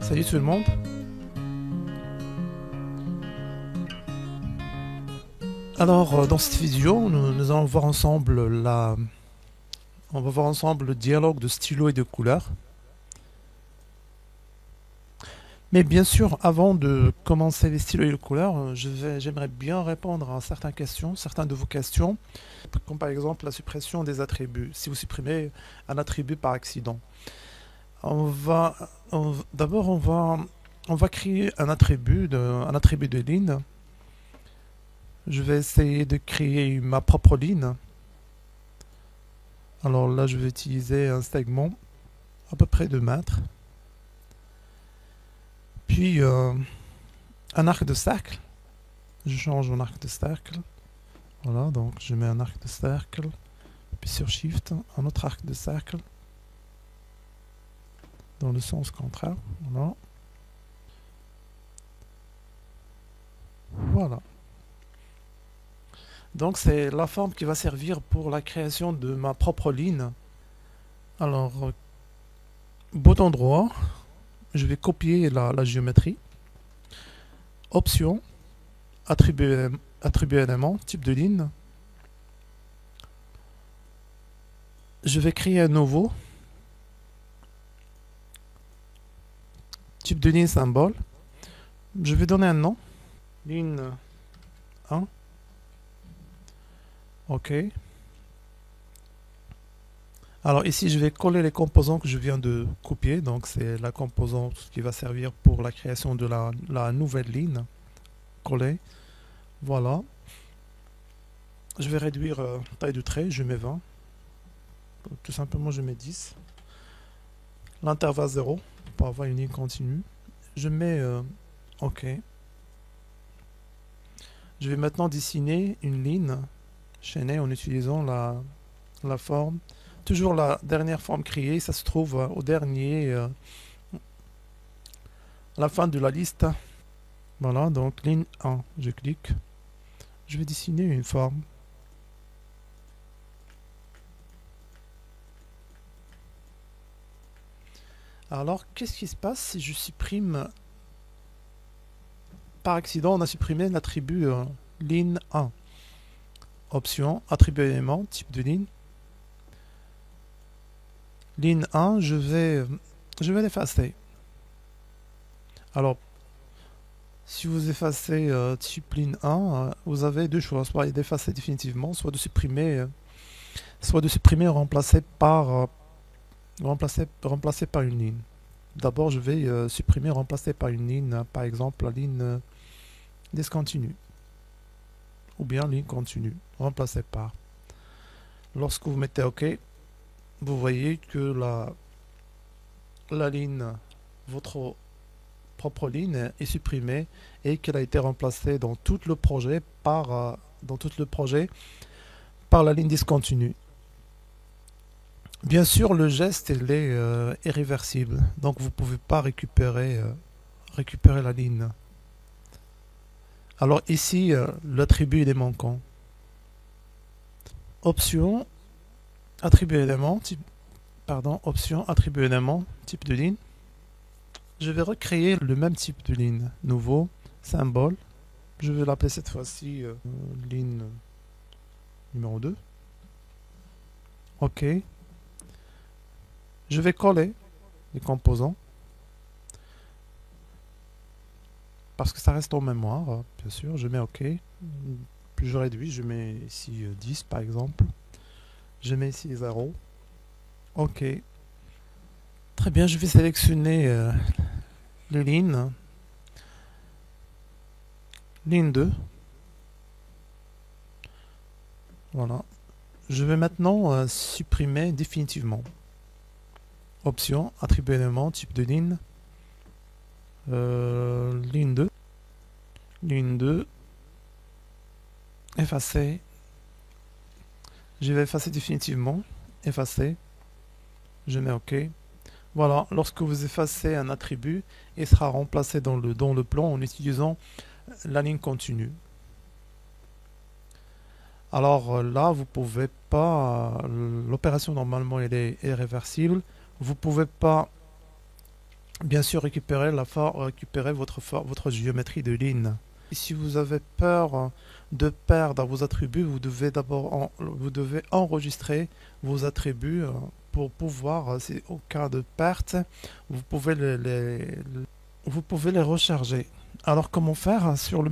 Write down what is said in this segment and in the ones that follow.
Salut tout le monde. Alors, dans cette vidéo, nous allons voir ensemble on va voir ensemble le dialogue de stylos et de couleurs. Mais bien sûr, avant de commencer les stylos et les couleurs, j'aimerais bien répondre à certaines questions, certaines de vos questions, comme par exemple la suppression des attributs. Si vous supprimez un attribut par accident, d'abord on va créer un attribut de ligne. Je vais essayer de créer ma propre ligne. Alors là, je vais utiliser un segment à peu près 2 mètres. Puis un arc de cercle. Je change mon arc de cercle. Voilà, donc je mets un arc de cercle. Puis sur Shift, un autre arc de cercle. Dans le sens contraire. Voilà. Voilà. Donc c'est la forme qui va servir pour la création de ma propre ligne. Alors, bouton droit, je vais copier la géométrie. Option, attribuer élément, type de ligne. Je vais créer un nouveau type de ligne symbole. Je vais donner un nom. Ligne 1. OK. Alors ici, je vais coller les composants que je viens de copier. Donc c'est la composante qui va servir pour la création de la nouvelle ligne. Coller. Voilà. Je vais réduire taille du trait. Je mets 20. Donc, tout simplement, je mets 10. L'intervalle 0 pour avoir une ligne continue. Je mets OK. Je vais maintenant dessiner une ligne chaînée en utilisant la forme. Toujours la dernière forme créée, ça se trouve au dernier, à la fin de la liste. Voilà, donc ligne 1. Je clique. Je vais dessiner une forme. Alors, qu'est-ce qui se passe si je supprime... Par accident, on a supprimé l'attribut ligne 1. Option, attribut élément, type de ligne. Ligne 1, je vais l'effacer. Alors, si vous effacez type ligne 1, vous avez deux choix, soit d'effacer définitivement, soit de supprimer et remplacer par une ligne. D'abord, je vais supprimer et remplacer par une ligne, par exemple la ligne discontinue, ou bien ligne continue, remplacer par. Lorsque vous mettez OK, vous voyez que la ligne, votre propre ligne est supprimée et qu'elle a été remplacée dans tout le projet par la ligne discontinue. Bien sûr, le geste est irréversible, donc vous ne pouvez pas récupérer la ligne. Alors ici, l'attribut est manquant. Option, attribut élément, option, attribut élément, type de ligne. Je vais recréer le même type de ligne. Nouveau, symbole. Je vais l'appeler cette fois-ci ligne numéro 2. OK. Je vais coller les composants. Parce que ça reste en mémoire, bien sûr. Je mets OK. Puis je réduis. Je mets ici 10 par exemple. Je mets ici 0. OK. Très bien, je vais sélectionner les lignes. Ligne 2. Voilà. Je vais maintenant supprimer définitivement. Option, attribut élément, type de ligne. Ligne 2. Ligne 2. Effacer. Je vais effacer définitivement. Effacer. Je mets OK. Voilà, lorsque vous effacez un attribut, il sera remplacé dans le plan en utilisant la ligne continue. Alors là, vous pouvez pas, l'opération normalement elle est irréversible. Vous pouvez pas bien sûr récupérer votre géométrie de ligne. Et si vous avez peur de perdre vos attributs, vous devez enregistrer vos attributs pour pouvoir, au cas de perte, vous pouvez vous pouvez les recharger. Alors comment faire? Sur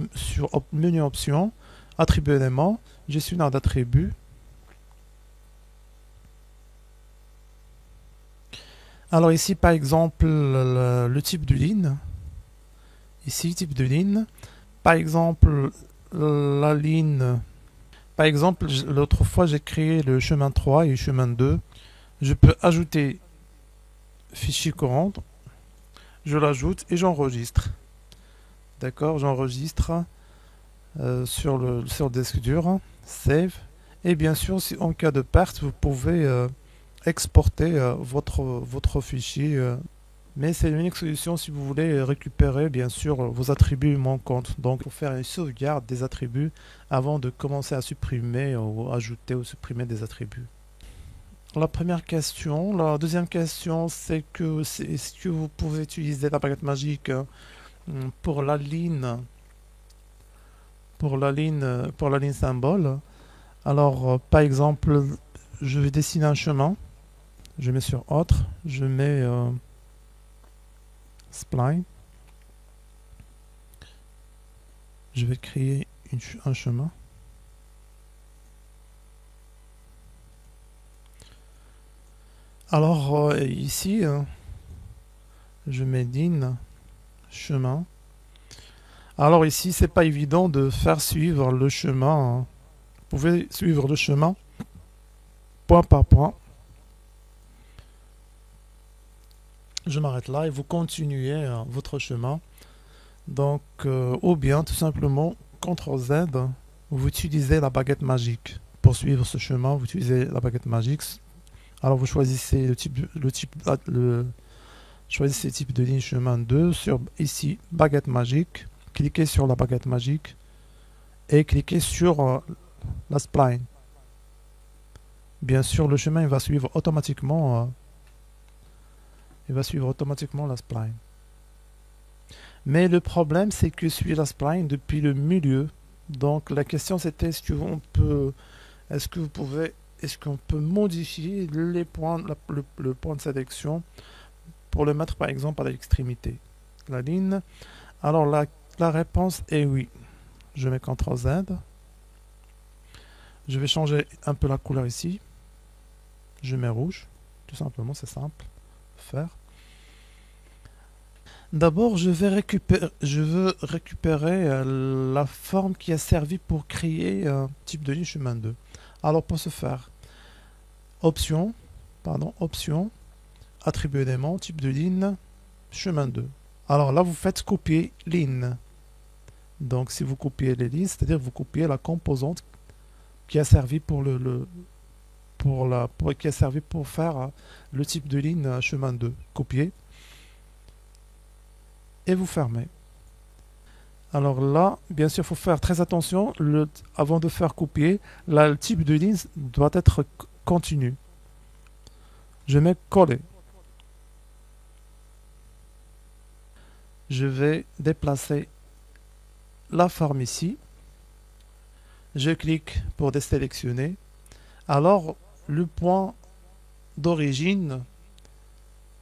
menu option, attribut élément, gestionnaire d'attributs. Alors ici par exemple le type de ligne. Ici type de ligne. Par exemple la ligne. Par exemple l'autre fois j'ai créé le chemin 3 et le chemin 2. Je peux ajouter fichier courant. Je l'ajoute et j'enregistre. D'accord, j'enregistre sur le disque dur. Save. Et bien sûr, si en cas de perte, vous pouvez exporter votre fichier. Mais c'est l'unique solution si vous voulez récupérer bien sûr vos attributs manquants. Donc il faut faire une sauvegarde des attributs avant de commencer à supprimer ou ajouter ou supprimer des attributs. La première question. La deuxième question, c'est que est-ce que vous pouvez utiliser la baguette magique pour la ligne symbole. Alors par exemple, je vais dessiner un chemin. Je mets sur autre, je mets spline. Je vais créer un chemin. Alors ici, je mets din chemin. Alors ici, c'est pas évident de faire suivre le chemin. Vous pouvez suivre le chemin point par point. Je m'arrête là et vous continuez votre chemin. Donc, ou bien tout simplement CTRL Z, vous utilisez la baguette magique pour suivre ce chemin. Vous utilisez la baguette magique. Alors vous choisissez choisissez le type de ligne chemin 2 sur ici baguette magique. Cliquez sur la baguette magique et cliquez sur la spline. Bien sûr, le chemin il va suivre automatiquement. La spline. Mais le problème, c'est que suit la spline depuis le milieu. Donc la question c'était est-ce qu'on peut modifier les points, le point de sélection pour le mettre par exemple à l'extrémité. La ligne. Alors la réponse est oui. Je mets CTRL Z. Je vais changer un peu la couleur ici. Je mets rouge. Tout simplement, c'est simple. Faire. D'abord, je veux récupérer la forme qui a servi pour créer un type de ligne chemin 2. Alors pour ce faire, option, attribut élément, type de ligne, chemin 2. Alors là, vous faites copier ligne. Donc si vous copiez les lignes, c'est-à-dire vous copiez la composante qui a servi pour faire le type de ligne chemin 2. Copier. Et vous fermez. Alors là, bien sûr, il faut faire très attention. Avant de faire copier, là, le type de ligne doit être continu. Je mets coller. Je vais déplacer la forme ici. Je clique pour désélectionner. Alors, le point d'origine,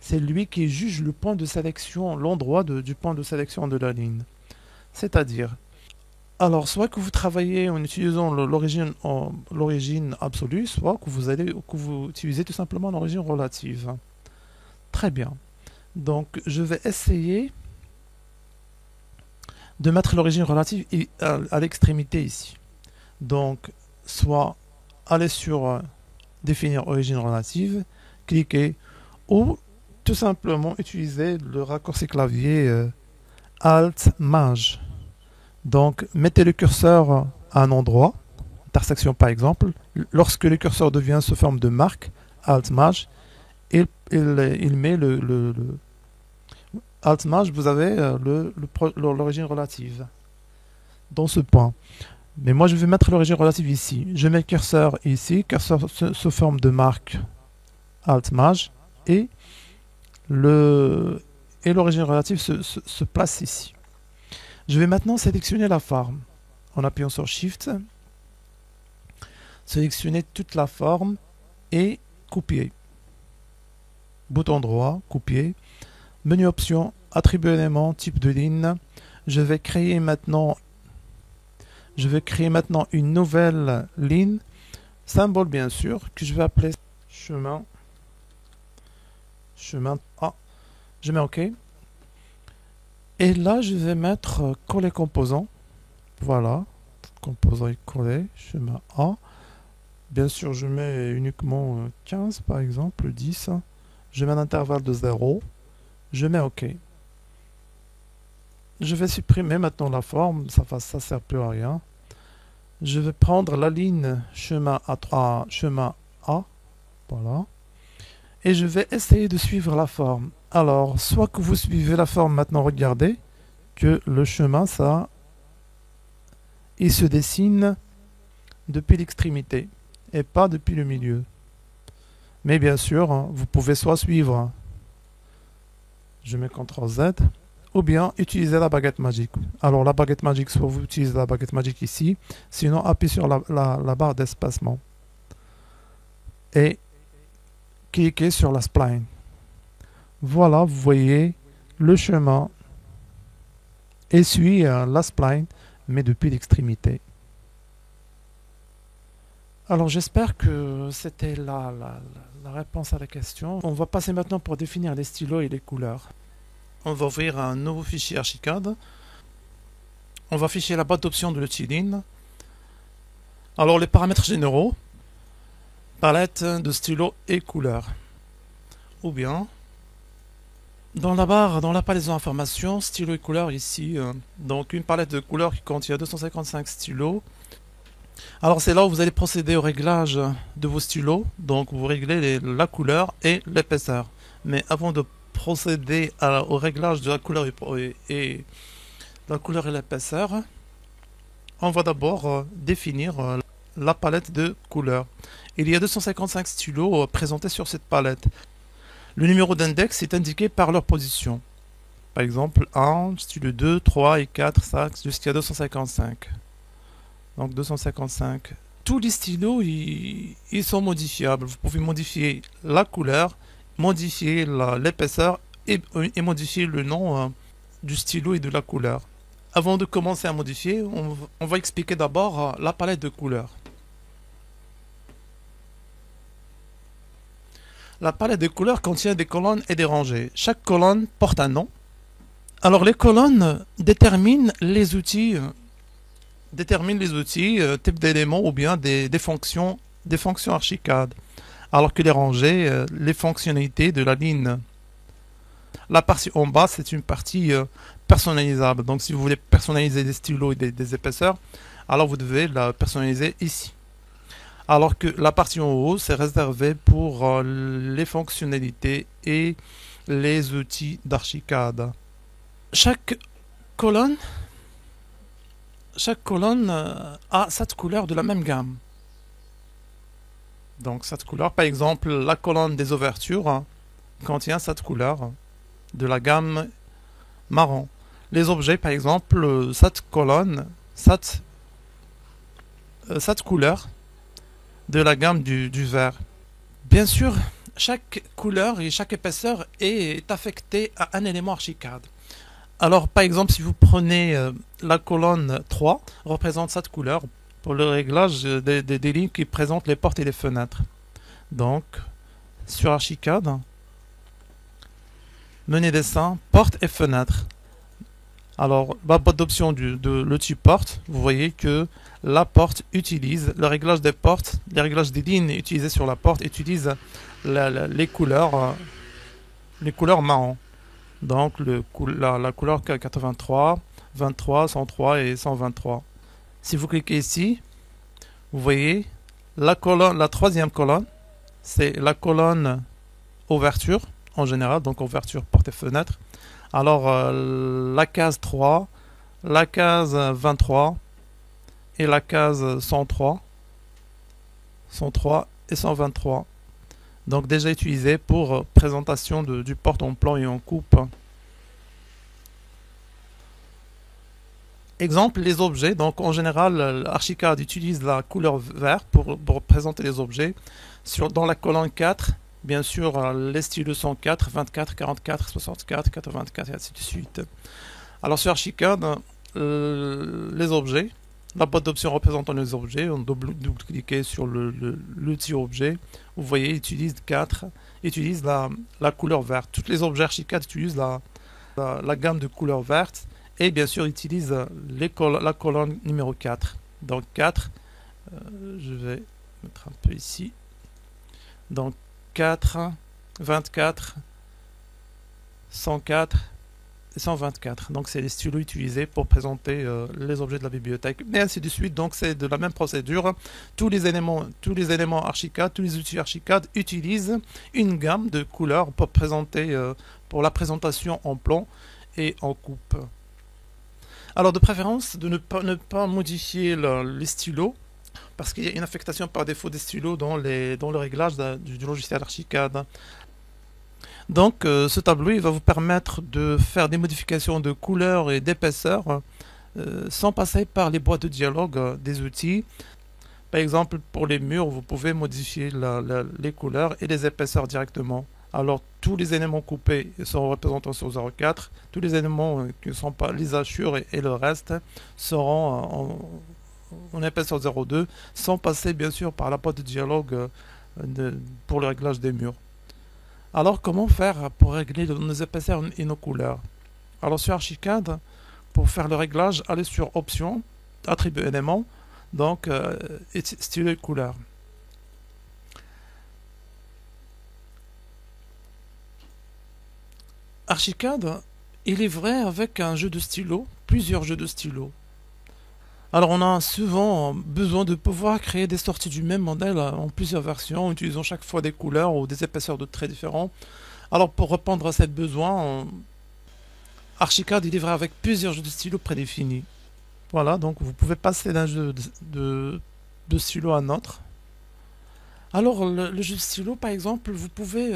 c'est lui qui juge le point de sélection, l'endroit du point de sélection de la ligne. C'est-à-dire, alors soit que vous travaillez en utilisant l'origine absolue, soit que vous utilisez tout simplement l'origine relative. Très bien. Donc, je vais essayer de mettre l'origine relative à l'extrémité ici. Donc, soit aller sur définir origine relative, cliquez, ou tout simplement utiliser le raccourci clavier Alt-Maj. Donc, mettez le curseur à un endroit, intersection par exemple. Lorsque le curseur devient sous forme de marque, Alt-Maj, il met le Alt-Maj, vous avez l'origine relative dans ce point. Mais moi, je vais mettre l'origine relative ici. Je mets le curseur ici, curseur sous forme de marque Alt-Maj, et et l'origine relative se place ici. Je vais maintenant sélectionner la forme en appuyant sur Shift, sélectionner toute la forme et copier. Bouton droit, copier, menu option, attribut élément, type de ligne. Je vais créer maintenant une nouvelle ligne, symbole bien sûr, que je vais appeler chemin A. Je mets OK. Et là, je vais mettre coller composant. Voilà, composant est collé, chemin A. Bien sûr, je mets uniquement 15 par exemple, 10. Je mets un intervalle de 0. Je mets OK. Je vais supprimer maintenant la forme, ça ne sert plus à rien. Je vais prendre la ligne chemin A3, chemin A. Voilà. Et je vais essayer de suivre la forme. Alors, soit que vous suivez la forme maintenant, regardez que le chemin, il se dessine depuis l'extrémité et pas depuis le milieu. Mais bien sûr, vous pouvez soit suivre, je mets CTRL Z, ou bien utiliser la baguette magique. Alors la baguette magique, soit vous utilisez la baguette magique ici, sinon appuyez sur la barre d'espacement et cliquez sur la spline. Voilà, vous voyez le chemin essuie la spline, mais depuis l'extrémité. Alors j'espère que c'était la réponse à la question. On va passer maintenant pour définir les stylos et les couleurs. On va ouvrir un nouveau fichier Archicad. On va afficher la boîte d'options de l'outil Line. Alors les paramètres généraux, palette de stylos et couleurs. Ou bien, dans la barre, dans la palette d'informations, stylos et couleurs ici, donc une palette de couleurs qui contient 255 stylos. Alors c'est là où vous allez procéder au réglage de vos stylos, donc vous réglez la couleur et l'épaisseur. Mais avant de procéder au réglage de la couleur et l'épaisseur, on va d'abord définir la palette de couleurs. Il y a 255 stylos présentés sur cette palette. Le numéro d'index est indiqué par leur position. Par exemple, 1, stylo 2, 3 et 4, 5, jusqu'à 255. Donc 255. Tous les stylos, ils sont modifiables. Vous pouvez modifier la couleur, modifier l'épaisseur et modifier le nom du stylo et de la couleur. Avant de commencer à modifier, on va expliquer d'abord la palette de couleurs. La palette de couleurs contient des colonnes et des rangées. Chaque colonne porte un nom. Alors les colonnes déterminent les outils type d'éléments ou bien des fonctions Archicad, alors que les rangées, les fonctionnalités de la ligne. La partie en bas, c'est une partie personnalisable. Donc si vous voulez personnaliser des stylos et des épaisseurs, alors vous devez la personnaliser ici. Alors que la partie en haut, c'est réservé pour les fonctionnalités et les outils d'Archicad. Chaque colonne a cette couleur de la même gamme. Donc cette couleur, par exemple, la colonne des ouvertures contient cette couleur de la gamme marron. Les objets, par exemple, cette couleur de la gamme du vert. Bien sûr, chaque couleur et chaque épaisseur est affectée à un élément Archicad. Alors, par exemple, si vous prenez la colonne 3, représente cette couleur pour le réglage des lignes qui présentent les portes et les fenêtres. Donc, sur Archicad, menu dessin, porte et fenêtre. Alors, la boîte d'options de l'outil porte, vous voyez que la porte utilise le réglage des portes, les réglages des lignes utilisées sur la porte utilisent les couleurs marron. Donc la couleur 83, 23, 103 et 123. Si vous cliquez ici, vous voyez la troisième colonne, c'est la colonne ouverture en général, donc ouverture, porte et fenêtre. Alors la case 3, la case 23 et la case 103 et 123. Donc déjà utilisé pour présentation du porte en plan et en coupe. Exemple, les objets. Donc en général, Archicad utilise la couleur vert pour représenter les objets. Dans la colonne 4, bien sûr, les stylos sont 4, 24, 44, 64, 84 et ainsi de suite. Alors sur Archicad, les objets, la boîte d'options représentant les objets, on double-cliquer sur l'outil objet. Vous voyez, utilise la couleur verte. Tous les objets Archicad utilisent la gamme de couleurs vertes. Et bien sûr, utilise la colonne numéro 4. Donc 4, je vais mettre un peu ici. Donc 4, 24, 104 et 124. Donc c'est les stylos utilisés pour présenter les objets de la bibliothèque. Mais ainsi de suite. Donc c'est de la même procédure. Tous les éléments Archicad, tous les outils Archicad utilisent une gamme de couleurs pour présenter, pour la présentation en plan et en coupe. Alors de préférence de ne pas modifier les stylos parce qu'il y a une affectation par défaut des stylos dans le réglage du logiciel Archicad. Donc ce tableau il va vous permettre de faire des modifications de couleur et d'épaisseur sans passer par les boîtes de dialogue des outils. Par exemple pour les murs vous pouvez modifier les couleurs et les épaisseurs directement. Alors tous les éléments coupés seront représentés sur 0,4, tous les éléments qui ne sont pas les hachures et le reste seront en épaisseur 0,2 sans passer bien sûr par la boîte de dialogue pour le réglage des murs. Alors comment faire pour régler nos épaisseurs et nos couleurs? Alors sur Archicad, pour faire le réglage, allez sur Options, Attributs éléments, donc stylo et couleur. Archicad est livré avec un jeu de stylos, plusieurs jeux de stylos. Alors on a souvent besoin de pouvoir créer des sorties du même modèle en plusieurs versions, en utilisant chaque fois des couleurs ou des épaisseurs de traits différents. Alors pour répondre à ce besoin, Archicad est livré avec plusieurs jeux de stylos prédéfinis. Voilà, donc vous pouvez passer d'un jeu de stylo à un autre. Alors le jeu de stylo par exemple, vous pouvez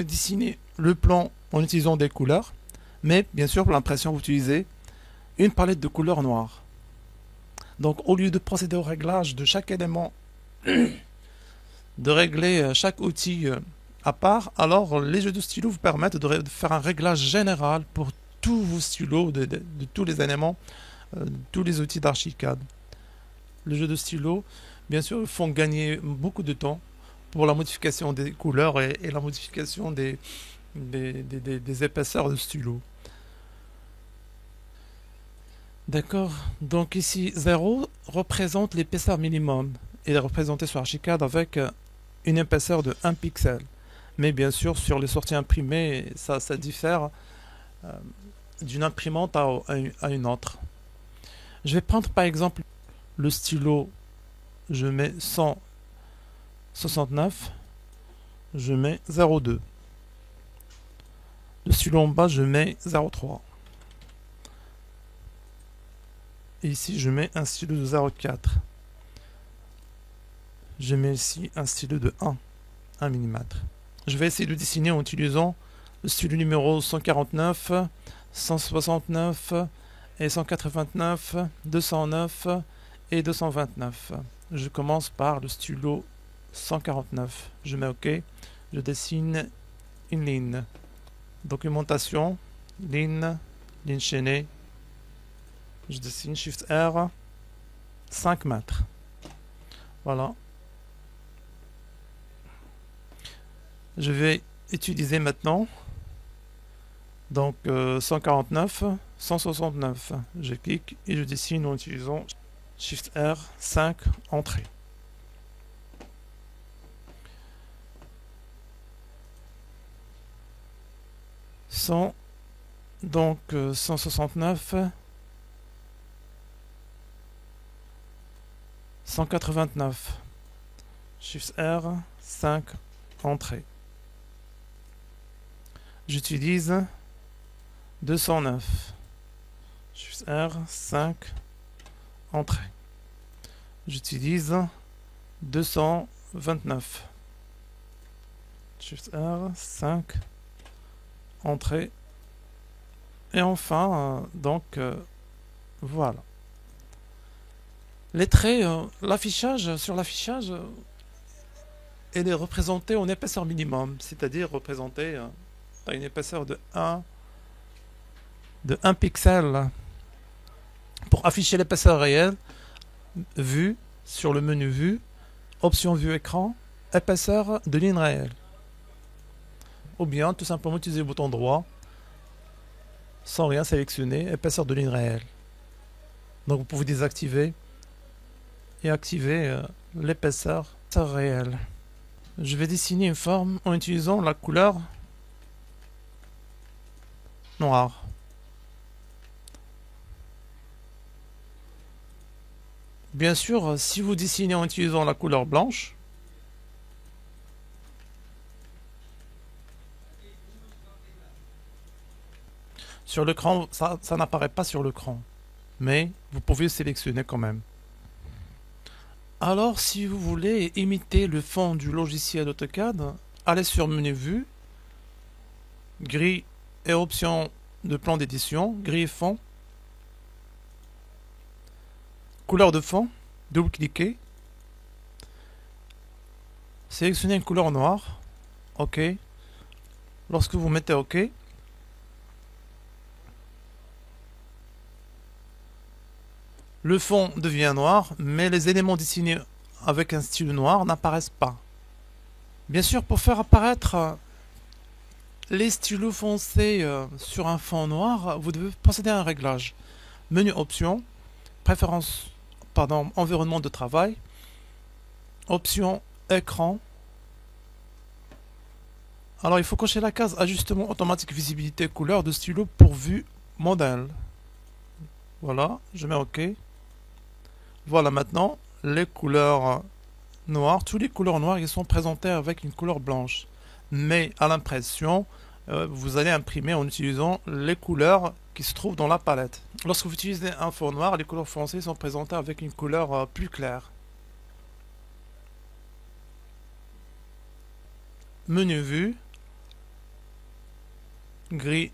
dessiner le plan en utilisant des couleurs, mais bien sûr pour l'impression vous utilisez une palette de couleurs noires. Donc au lieu de procéder au réglage de chaque élément, de régler chaque outil à part, alors les jeux de stylo vous permettent de faire un réglage général pour tous vos stylos, de tous les éléments, tous les outils d'Archicad. Les jeux de stylo, bien sûr, font gagner beaucoup de temps pour la modification des couleurs et la modification des épaisseurs de stylo. D'accord, donc ici 0 représente l'épaisseur minimum. Il est représenté sur Archicad avec une épaisseur de 1 pixel. Mais bien sûr, sur les sorties imprimées, ça diffère d'une imprimante à une autre. Je vais prendre par exemple le stylo, je mets 169, je mets 0,2. Le stylo en bas, je mets 0,3. Et ici, je mets un stylo de 0,4. Je mets ici un stylo de 1 mm. Je vais essayer de dessiner en utilisant le stylo numéro 149, 169 et 189, 209 et 229. Je commence par le stylo 149. Je mets OK. Je dessine une ligne. Documentation, ligne chaînée. Je dessine Shift R, 5 mètres. Voilà. Je vais utiliser maintenant donc 149, 169. Je clique et je dessine en utilisant Shift R, 5, entrée. Donc 169, 189, Shift R, 5, entrée. J'utilise 209, Shift R, 5, entrée. J'utilise 229, Shift R, 5, entrée. Et enfin, donc, Voilà. Les traits, l'affichage, sur l'affichage, elle est représentée en épaisseur minimum, c'est-à-dire représentée à une épaisseur de 1 pixel. Pour afficher l'épaisseur réelle, vue, sur le menu vue, option vue écran, épaisseur de ligne réelle. Ou bien tout simplement utiliser le bouton droit, sans rien sélectionner, épaisseur de ligne réelle. Donc vous pouvez désactiver et activer l'épaisseur réelle. Je vais dessiner une forme en utilisant la couleur noire. Bien sûr, si vous dessinez en utilisant la couleur blanche, sur l'écran, ça n'apparaît pas sur l'écran, mais vous pouvez sélectionner quand même. Alors, si vous voulez imiter le fond du logiciel AutoCAD, allez sur Menu Vue, grille et option de plan d'édition, grille et fond, couleur de fond, double-cliquez, sélectionnez une couleur noire, OK. Lorsque vous mettez OK, le fond devient noir, mais les éléments dessinés avec un style noir n'apparaissent pas. Bien sûr, pour faire apparaître les stylos foncés sur un fond noir, vous devez procéder à un réglage. Menu Options, préférence, environnement de travail, option écran. Alors il faut cocher la case ajustement automatique visibilité couleur de stylo pour vue modèle. Voilà, je mets OK. Voilà maintenant les couleurs noires. Toutes les couleurs noires ils sont présentées avec une couleur blanche. Mais à l'impression, vous allez imprimer en utilisant les couleurs qui se trouvent dans la palette. Lorsque vous utilisez un fond noir, les couleurs foncées sont présentées avec une couleur plus claire. Menu vue, gris,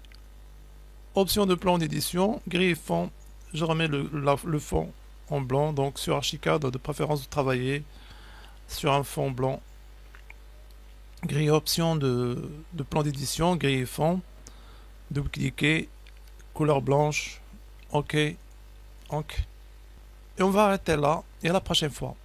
option de plan d'édition, gris et fond. Je remets le fond en blanc, donc sur Archicad, de préférence de travailler sur un fond blanc. Gris option de plan d'édition, gris et fond, double-cliquer, couleur blanche, OK, OK. Et on va arrêter là, et à la prochaine fois.